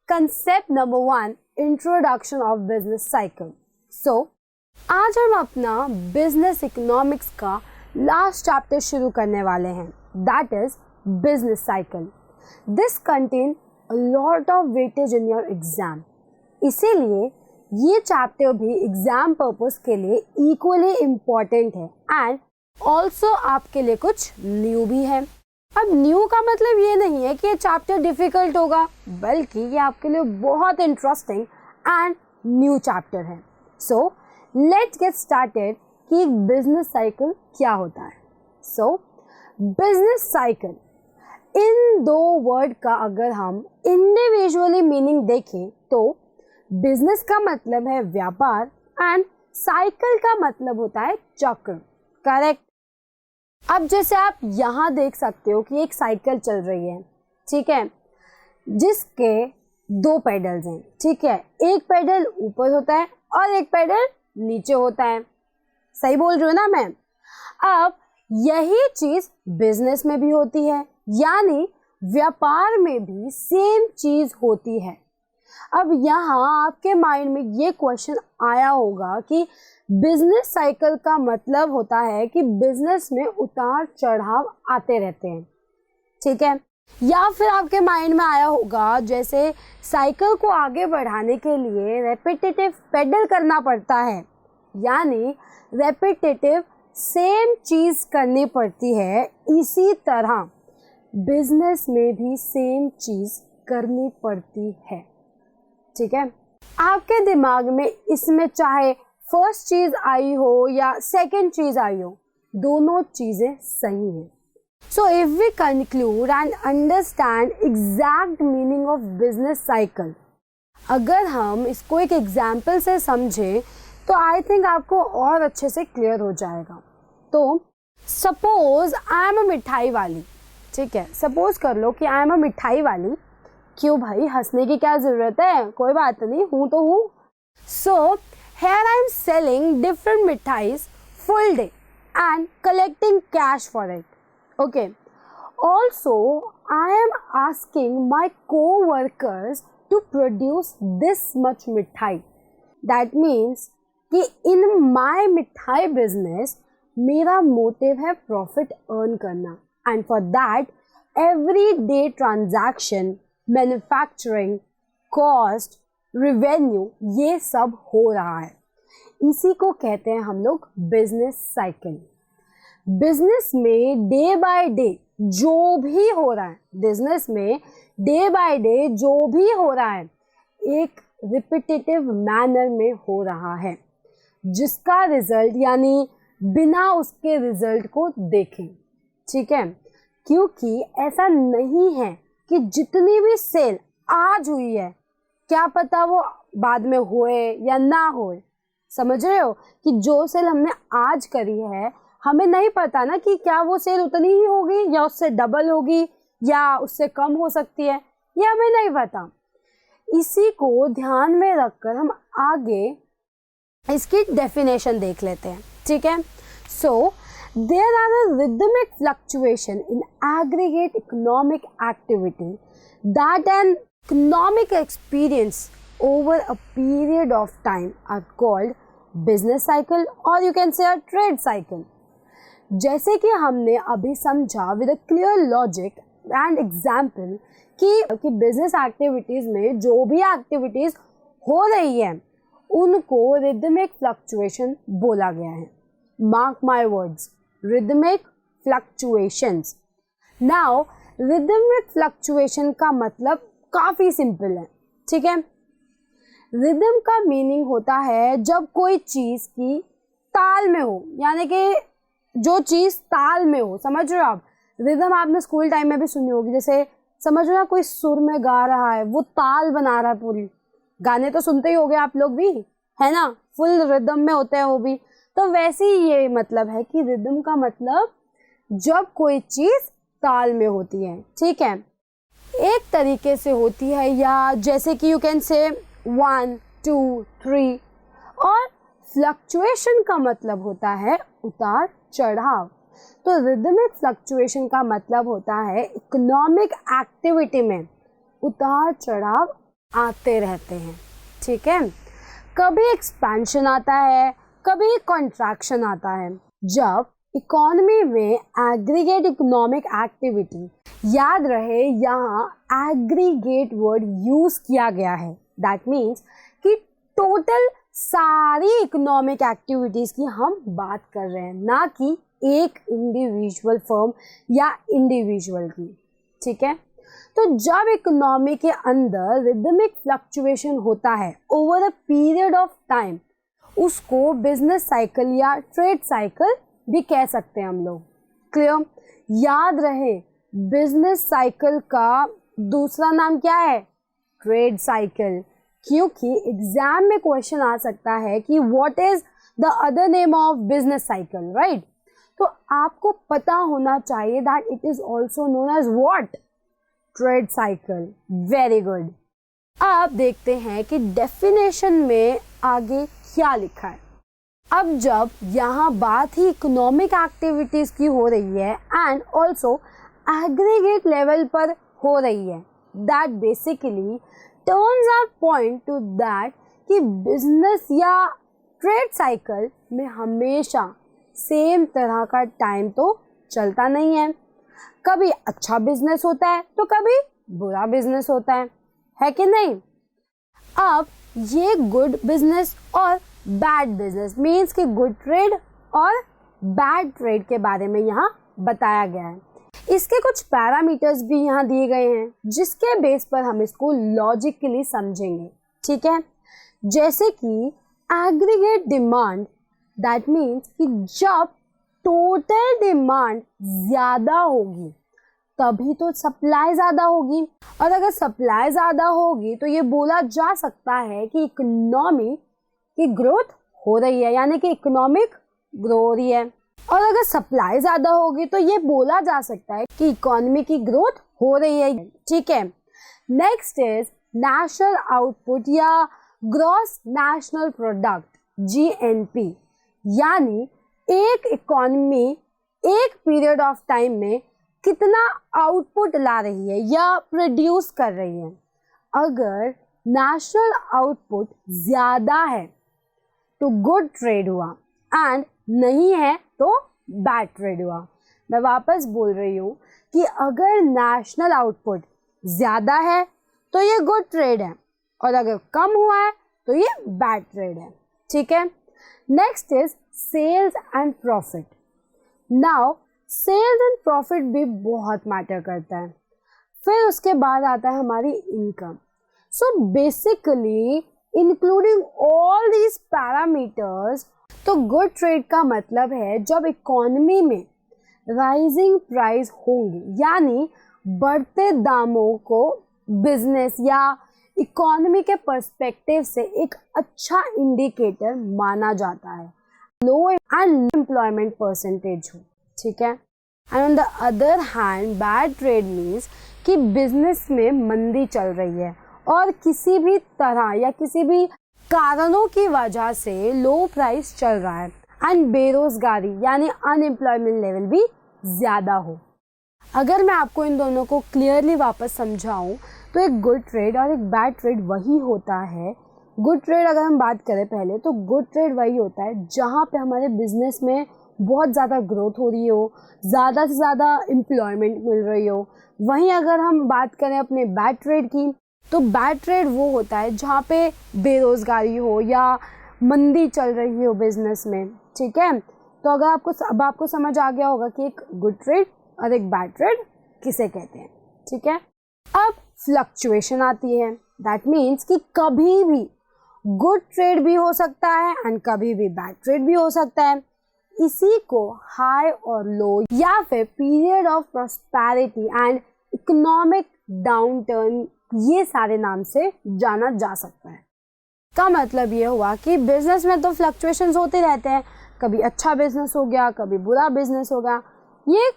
Concept number 1, introduction of business cycle. So आज हम अपना बिजनेस इकोनॉमिक्स का लास्ट चैप्टर शुरू करने वाले हैं, that is business cycle. This contain a lot of weightage in your exam, इसीलिए ये चैप्टर भी एग्जाम पर्पस के लिए इक्वली इम्पॉर्टेंट है एंड ऑल्सो आपके लिए कुछ न्यू भी है। अब न्यू का मतलब ये नहीं है कि ये चैप्टर डिफिकल्ट होगा, बल्कि ये आपके लिए बहुत इंटरेस्टिंग एंड न्यू चैप्टर है। सो लेट्स गेट स्टार्टेड कि एक बिजनेस साइकिल क्या होता है। सो बिजनेस साइकिल, इन दो वर्ड का अगर हम इंडिविजुअली मीनिंग देखें तो बिजनेस का मतलब है व्यापार एंड साइकिल का मतलब होता है चक्र, करेक्ट। अब जैसे आप यहाँ देख सकते हो कि एक साइकिल चल रही है, ठीक है, जिसके दो पेडल्स हैं, ठीक है, एक पेडल ऊपर होता है और एक पेडल नीचे होता है, सही बोल रही हूँ ना मैं। अब यही चीज बिजनेस में भी होती है, यानी व्यापार में भी सेम चीज होती है। अब यहाँ आपके माइंड में ये क्वेश्चन आया होगा कि बिजनेस साइकिल का मतलब होता है कि बिजनेस में उतार चढ़ाव आते रहते हैं, ठीक है। या फिर आपके माइंड में आया होगा जैसे साइकिल को आगे बढ़ाने के लिए रेपिटेटिव पेडल करना पड़ता है, यानी रेपिटेटिव सेम चीज करनी पड़ती है। इसी तरह बिजनेस में भी सेम चीज करनी पड़ती है, ठीक है। आपके दिमाग में इसमें चाहे फर्स्ट चीज आई हो या सेकंड चीज आई हो, दोनों चीजें सही हैं। So if we conclude and understand exact meaning of business cycle, अगर हम इसको एक एग्जाम्पल से समझें तो आई थिंक आपको और अच्छे से क्लियर हो जाएगा। तो सपोज आई एम अ मिठाई वाली, ठीक है, सपोज कर लो कि आई एम अ मिठाई वाली। क्यों भाई, हंसने की क्या जरूरत है, कोई बात नहीं, हूँ तो हूँ। सो here I am selling different mithais full day and collecting cash for it. Okay. Also, I am asking my co-workers to produce this much mithai. That means कि in my mithai business मेरा motive है profit earn करना, and for that every day transaction, manufacturing, cost, revenue, ये सब हो रहा है। इसी को कहते हैं हम लोग बिजनेस साइकिल। बिजनेस में डे बाय डे जो भी हो रहा है, बिजनेस में डे बाय डे जो भी हो रहा है एक रिपीटेटिव मैनर में हो रहा है, जिसका रिजल्ट यानी बिना उसके रिजल्ट को देखें, ठीक है। क्योंकि ऐसा नहीं है कि जितनी भी सेल आज हुई है क्या पता वो बाद में होए या ना होए, समझ रहे हो, कि जो सेल हमने आज करी है हमें नहीं पता ना कि क्या वो सेल उतनी ही होगी या उससे डबल होगी या उससे कम हो सकती है, ये हमें नहीं पता। इसी को ध्यान में रखकर हम आगे इसकी डेफिनेशन देख लेते हैं, ठीक है। So there are a rhythmic fluctuation in aggregate economic activity that an economic experience over a period of time are called business cycle or you can say a trade cycle. जैसे कि हमने अभी समझा with a clear logic and example कि business activities में जो भी activities हो रही है उनको रिदमिक फ्लक्चुएशन बोला गया है। Mark my words, rhythmic fluctuations. Now rhythmic fluctuation का मतलब काफी सिंपल है, ठीक है। रिदम का मीनिंग होता है जब कोई चीज की ताल में हो, यानी कि जो चीज ताल में हो, समझ रहे हो आप। रिदम आपने स्कूल टाइम में भी सुनी होगी, जैसे समझ रहे हो ना, कोई सुर में गा रहा है, वो ताल बना रहा है पूरी। गाने तो सुनते ही होगे आप लोग भी, है ना, फुल रिदम में होते हैं वो भी। तो वैसे ही ये मतलब है कि रिदम का मतलब जब कोई चीज ताल में होती है, ठीक है, एक तरीके से होती है, या जैसे कि यू कैन से 1 2 3। और फ्लक्चुएशन का मतलब होता है उतार चढ़ाव। तो रिदमिक फ्लक्चुएशन का मतलब होता है इकोनॉमिक एक्टिविटी में उतार चढ़ाव आते रहते हैं, ठीक है। कभी एक्सपेंशन आता है, कभी कॉन्ट्रैक्शन आता है। जब इकोनॉमी में एग्रीगेट इकोनॉमिक एक्टिविटी, याद रहे यहाँ एग्रीगेट वर्ड यूज किया गया है, दैट मीन्स कि टोटल सारी इकोनॉमिक एक्टिविटीज की हम बात कर रहे हैं, ना कि एक इंडिविजुअल फर्म या इंडिविजुअल की, ठीक है। तो जब इकोनॉमी के अंदर रिदमिक फ्लक्चुएशन होता है over a period of time, उसको बिजनेस साइकिल या ट्रेड साइकिल भी कह सकते हैं हम लोग। क्लियर? याद रहे बिजनेस साइकिल का दूसरा नाम क्या है? Trade cycle. क्योंकि एग्जाम में क्वेश्चन आ सकता है कि what is the other name of business cycle, right? तो आपको पता होना चाहिए that it is also known as what? Trade cycle. Very good. अब देखते हैं कि डेफिनेशन में आगे क्या लिखा है। अब जब यहाँ बात ही इकोनॉमिक एक्टिविटीज की हो रही है एंड ऑल्सो एग्रीगेट लेवल पर हो रही है, that basically turns our point to that कि बिजनेस या ट्रेड साइकिल में हमेशा सेम तरह का टाइम तो चलता नहीं है। कभी अच्छा बिजनेस होता है तो कभी बुरा बिजनेस होता है कि नहीं? अब ये गुड बिजनेस और बैड बिजनेस मीन्स कि गुड ट्रेड और बैड ट्रेड के बारे में यहाँ बताया गया है। इसके कुछ पैरामीटर्स भी यहाँ दिए गए हैं जिसके बेस पर हम इसको लॉजिकली समझेंगे, ठीक है। जैसे कि एग्रीगेट डिमांड, दैट मीन्स कि जब टोटल डिमांड ज़्यादा होगी तभी तो सप्लाई ज़्यादा होगी, और अगर सप्लाई ज़्यादा होगी तो ये बोला जा सकता है कि इकोनॉमी की ग्रोथ हो रही है, यानी कि इकोनॉमिक ग्रो हो रही है। और अगर सप्लाई ज़्यादा होगी तो ये बोला जा सकता है कि इकोनॉमी की ग्रोथ हो रही है, ठीक है। नेक्स्ट इज नेशनल आउटपुट या ग्रॉस नेशनल प्रोडक्ट, GNP, यानी एक इकोनॉमी एक पीरियड ऑफ टाइम में कितना आउटपुट ला रही है या प्रोड्यूस कर रही है। अगर नेशनल आउटपुट ज़्यादा है तो गुड ट्रेड हुआ एंड नहीं है तो बैड ट्रेड हुआ। मैं वापस बोल रही हूँ कि अगर नेशनल आउटपुट ज़्यादा है तो ये गुड ट्रेड है, और अगर कम हुआ है तो ये बैड ट्रेड है, ठीक है। Next is sales and profit. Now sales and profit भी बहुत मैटर करता है। फिर उसके बाद आता है हमारी income. So basically including all these parameters, तो गुड ट्रेड का मतलब है जब इकोनॉमी में राइजिंग प्राइस होंगे, यानी बढ़ते दामों को बिजनेस या इकोनॉमी के पर्सपेक्टिव से एक अच्छा इंडिकेटर माना जाता है। लो एंड एम्प्लॉयमेंट परसेंटेज हो, ठीक है। And on the other hand bad trade means कि बिजनेस में मंदी चल रही है और किसी भी तरह या किसी भी कारणों की वजह से लो प्राइस चल रहा है एंड बेरोजगारी यानी अनएम्प्लॉयमेंट लेवल भी ज़्यादा हो। अगर मैं आपको इन दोनों को क्लियरली वापस समझाऊं तो एक गुड ट्रेड और एक बैड ट्रेड वही होता है। गुड ट्रेड अगर हम बात करें पहले, तो गुड ट्रेड वही होता है जहाँ पे हमारे बिजनेस में बहुत ज़्यादा ग्रोथ हो रही हो, ज़्यादा से ज़्यादा एम्प्लॉयमेंट मिल रही हो। वहीं अगर हम बात करें अपने बैड ट्रेड की, तो बैड ट्रेड वो होता है जहाँ पे बेरोज़गारी हो या मंदी चल रही हो बिजनेस में, ठीक है। तो अगर आपको समझ आ गया होगा कि एक गुड ट्रेड और एक बैड ट्रेड किसे कहते हैं, ठीक है। अब फ्लक्चुएशन आती है, दैट मीन्स कि कभी भी गुड ट्रेड भी हो सकता है एंड कभी भी बैड ट्रेड भी हो सकता है। इसी को हाई और लो या फिर period of prosperity and economic downturn, ये सारे नाम से जाना जा सकता है। का मतलब ये हुआ कि बिजनेस में तो फ्लक्चुएशंस होते रहते हैं, कभी अच्छा बिजनेस हो गया, कभी बुरा बिजनेस हो गया, ये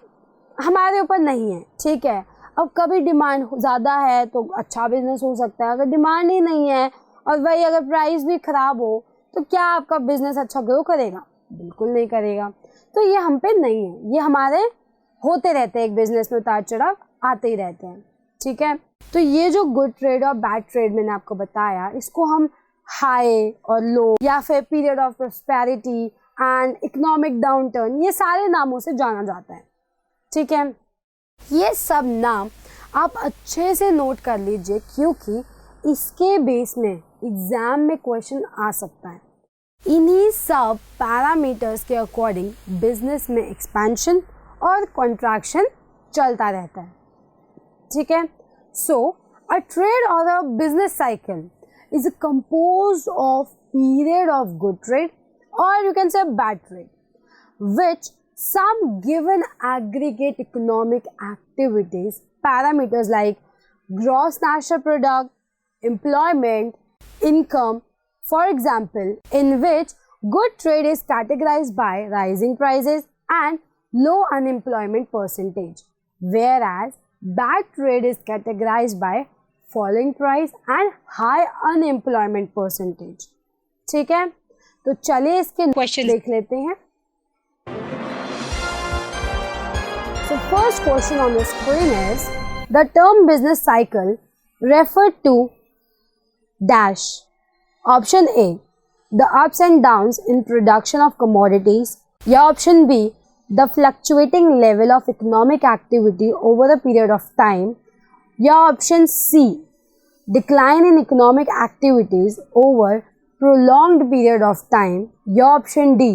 हमारे ऊपर नहीं है, ठीक है। अब कभी डिमांड ज़्यादा है तो अच्छा बिजनेस हो सकता है, अगर डिमांड ही नहीं है और वही अगर प्राइस भी ख़राब हो तो क्या आपका बिजनेस अच्छा ग्रो करेगा? बिल्कुल नहीं करेगा। तो ये हम पे नहीं है, ये हमारे होते रहते हैं, एक बिजनेस में उतार चढ़ाव आते ही रहते हैं, ठीक है। तो ये जो गुड ट्रेड और बैड ट्रेड मैंने आपको बताया, इसको हम हाई और लो या फिर period of prosperity and economic downturn, ये सारे नामों से जाना जाता है। ठीक है, ये सब नाम आप अच्छे से नोट कर लीजिए, क्योंकि इसके बेस में एग्जाम में क्वेश्चन आ सकता है। इन्हीं सब पैरामीटर्स के अकॉर्डिंग बिजनेस में एक्सपेंशन और कॉन्ट्रैक्शन चलता रहता है। ठीक है, सो अ ट्रेड और a business cycle is composed of period of good trade, or you can say bad trade, which some given aggregate economic activities parameters like gross national product, employment, income, for example, in which good trade is categorized by rising prices and low unemployment percentage, whereas bad trade is categorized by falling price and high unemployment percentage। ठीक है, तो चलिए इसके question देख लेते हैं। So first question on the screen is the term business cycle referred to dash. Option A, the ups and downs in production of commodities, या option B, the fluctuating level of economic activity over a period of time, या option C, decline in economic activities over prolonged period of time, या option D,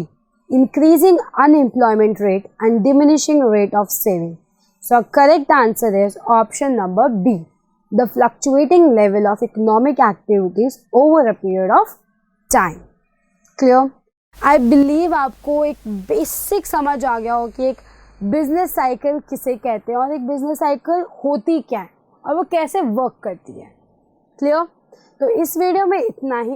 increasing unemployment rate and diminishing rate of saving. So correct answer is option number B, the fluctuating level of economic activities over a period of time. Clear? I believe आपको एक basic समझ आ गया हो कि एक business cycle किसे कहते हैं और एक बिजनेस साइकिल होती क्या है और वो कैसे वर्क करती है। क्लियर? तो इस वीडियो में इतना ही।